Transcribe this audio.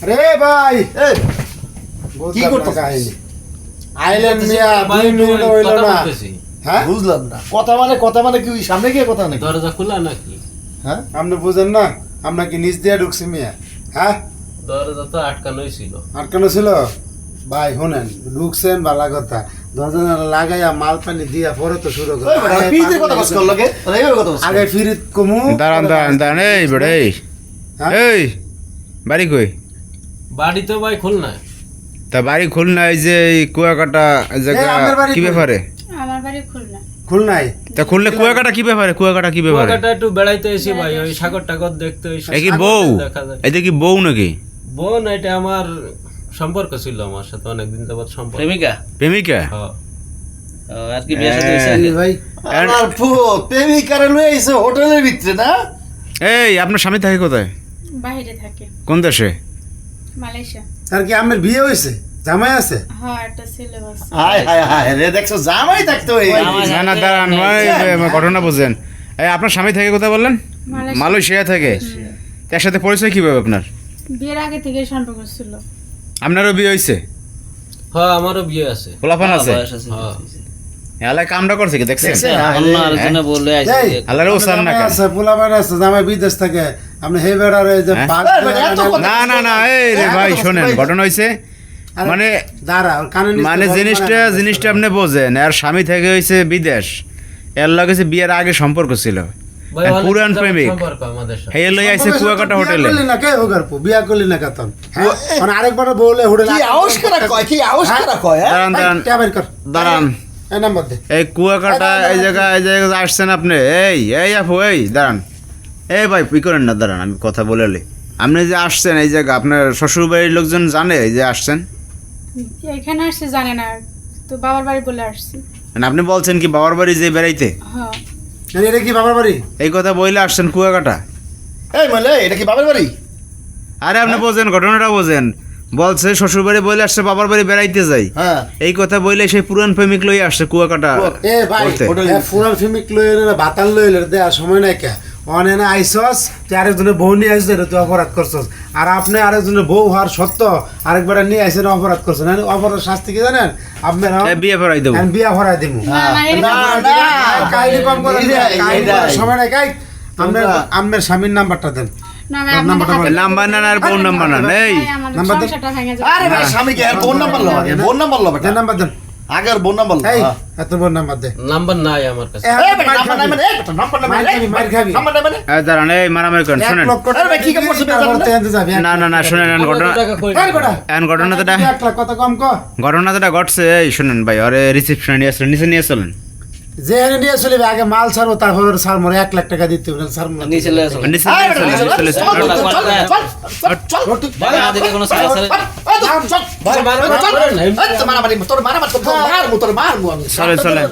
রে ভাই কি করতেছ? আইল্যান্ড মিয়া 2 মিনিট হইল না। হ্যাঁ বুঝলাম না, কথা মানে কি ওই সামনে গিয়ে কথা নাকি? দরজা খোলা নাকি? হ্যাঁ, আপনি বুঝেন না আমরা কি নিচ দিয়ে ঢুকছি মিয়া? হ্যাঁ দরজা তো আটকানোই ছিল। আটকানো ছিল ভাই, শোনেন ঢুকছেন ভালো কথা, দরজা লাগাইয়া মাল পানি দিয়া পরে তো শুরু করে ওই বেটা পিতে কথা বস কর লাগে, তাহলে এইভাবে কথা বস। আগে ফিরিত কমু। দাঁড়ান এই বেটা এই হ্যাঁ? এই বাড়ি কই? বাড়ি তো ভাই খুলনা। তা বাড়ি খুলনা, এই যে এই কুয়াকাটা জায়গা এই, আপনার বাড়ি কি কই? ব্যাপারে? আমার বাড়ি খুলনা। খুলনাই তা খুললে কুয়াকাটা কি ব্যাপারে? কুয়াকাটা কি ব্যাপারে? কুয়াকাটা একটু বেড়াইতে এসি ভাই, ওই সাগর টাগর দেখতে। ওই এই কি বউ? দেখা যায়। এটা কি বউ নাকি? বোন, এটা আমার সম্পর্ক ছিল, আমার সাথে অনেকদিন যাবত সম্পর্ক। প্রেমিকা প্রেমিকা? হ্যাঁ। আর কি বিয়ে শাদী হইছে এই ভাই আমার প্রেমিকারে লয়ে আইছে হোটেলের ভিতরে না? এই আপনার স্বামী থাকে কোথায়? বাইরে থাকে, কোন দেশে? মালয়েশিয়া। আর কি আপনার বিয়ে হইছে? জামাই আছে? হ্যাঁ, একটা ছেলে আছে। হায় হায় হায় রে, দেখছো জামাই থাকতো এই। না না দাঁড়ান ভাই, ঘটনা বুঝেন। এই আপনার স্বামী থাকে কোথায় বললেন? মালয়েশিয়া। মালয়েশিয়া থাকে। তার সাথে পরিচয় কিভাবে আপনার? বিয়ের আগে থেকে সম্পর্ক ছিল। আপনারও বিয়ে হয়েছে? হ্যাঁ, আমারও বিয়ে আছে। পোলাপান আছে? বয়স আছে হ্যাঁ। এলাই কামটা করছে কি দেখছেন? দেখছেন? অন্য আরেকজনে বলে আইছে এই, যে আল্লাহর ওসান না জামাই কেন? আছে, পোলাপান আছে, জামাই বিদেশ থাকে, আপনি হে বেড়ারে যে হ্যাঁ? পাক এই বেটা, এত কথা- না না না এই রে ভাই শোনেন, ঘটনা হয়েছে আরে, মানে দাঁড়া ওর কানে নিচে মানে বল, জিনিসটা আপনি বোঝেন। আর স্বামী থেকে হয়েছে বিদেশ, এর লগে যে বিয়ের আগে সম্পর্ক ছিল, ভাই, আর অনেক পুরান যাবত প্রেমিক। সম্পর্ক আমাদের সাথে। এই লই আইছে কুয়াকাটা বিয়া হোটেলে। করলি না কে হোগার পো, বিয়া করলি না কাতন। হ্যাঁ মানে আরেকবার বলে হোটেলে কি আউশ করা কয়, কি আউশ করা কয়, হ্যাঁ? দাঁড়ান দাঁড়ান ট্যাবের কর দাঁড়ান, এই নাম্বার দে। এই কুয়াকাটা এই জায়গায় আসছেন আপনি? এই আপু এই দাঁড়ান, এই ভাই ই করেন না, দাঁড়ান আমি কথা বলে লি। আপনি যে আসছেন এই জায়গা, আপনার শ্বশুর বাড়ির লোকজন জানে এই যে আসছেন? এখানে আসছে জানে না, তো বাবার বাড়ি বলে আসছি। মানে আপনি বলছেন কি বাবার বাড়ি যে বেড়াইতে, হ্যাঁ, এটা কি বাবার বাড়ি? এই কথা বইলে আসছেন কুয়াকাটা? এই মানে এটা কি বাবার বাড়ি? আরে আপনি বোঝেন, ঘটনাটা বোঝেন। বলছে শ্বশুর বাড়ি বইলে আসছে বাবার বাড়ি বেড়াইতে যাই, হ্যাঁ, এই কথা বইলে সেই পুরান প্রেমিক লই আসছে কুয়াকাটা এ ভাই করতে। ফুরাল ফিমিক লইলে না বাতাল লইলে দেয়া সময় নাই কে অনে না আইসস তুই আরেকজনের বউ নিয়ে আসছে তুই অপরাধ করছস, আর আপনি আরেকজনের বউ হওয়ার সত্য আরেকবার নিয়ে আইসেন অপরাধ করছেন। অপরাধ শাস্তি কি জানেন? আপনার বিয়ে পড়াই দেবো। বিয়া ভরাই দিব। না না এরকম না, কাহিনী কম করেন, এইটাই, কাহিনী এইটাই। করার সময় নাই। কাই আপনার স্বামীর নাম্বারটা দেন। না আমি তোর আপনাকে নাম্বারটা হাতে- বল। নাম্বার না আর ফোন নাম্বার না নেই। ভাই, আমাদের নাম্বার দে। সংসারটা ভেঙে যাবে। আরে ভাই স্বামীকে আর বোন নাম্বার লো, বোন নাম্বার লো বেটা, দেন নাম্বার দেন। আগে আর বোন নাম্বার লো। এই হ্যাঁ। এত বড় নাম্বার দে। নাম্বার নাই আমার কাছে। এই বেটা, নাম্বার নাই মানে, এই বেটা, নাম্বার নাই মানে, মার খাবি। নাম্বার নাই মানে? দাঁড়ান এই মারামারি করেন, 1 শোনেন। লক্ষ আরে ভাই, কি কাম করছে বেটা? তারপর তো এনতে যাবি। না না না শোনেন, আমার ঘটনা তো টাকা কই এই বেটা, এখন ঘটনাটা 1 লাখ কত কম ক। ঘটনাটা ঘটছে এই শুনেন ভাই, আরে রিসেপশনে নিয়ে আসলেন, নিচে নিয়ে চলেন। যে নিয়ে চলে আগে মাল ছাড়বো, তারপর সার মরে 1 লাখ টাকা দিতে হবে। সার মরে নিচে লয়ে আসো নিচে আরে নিয়ে বেটা, চলেন, চল, চলে চল, চলেন। চল, চল, চল, চল, চল। ভাই আমাদের কোনো সারা সারা এই তো, চল, ভাই, মারামারি চল, করেন না, এই তো মারামারি, তোর মারামারি, তোর মারবো, তোর মারবো আমি। চলেন চলেন।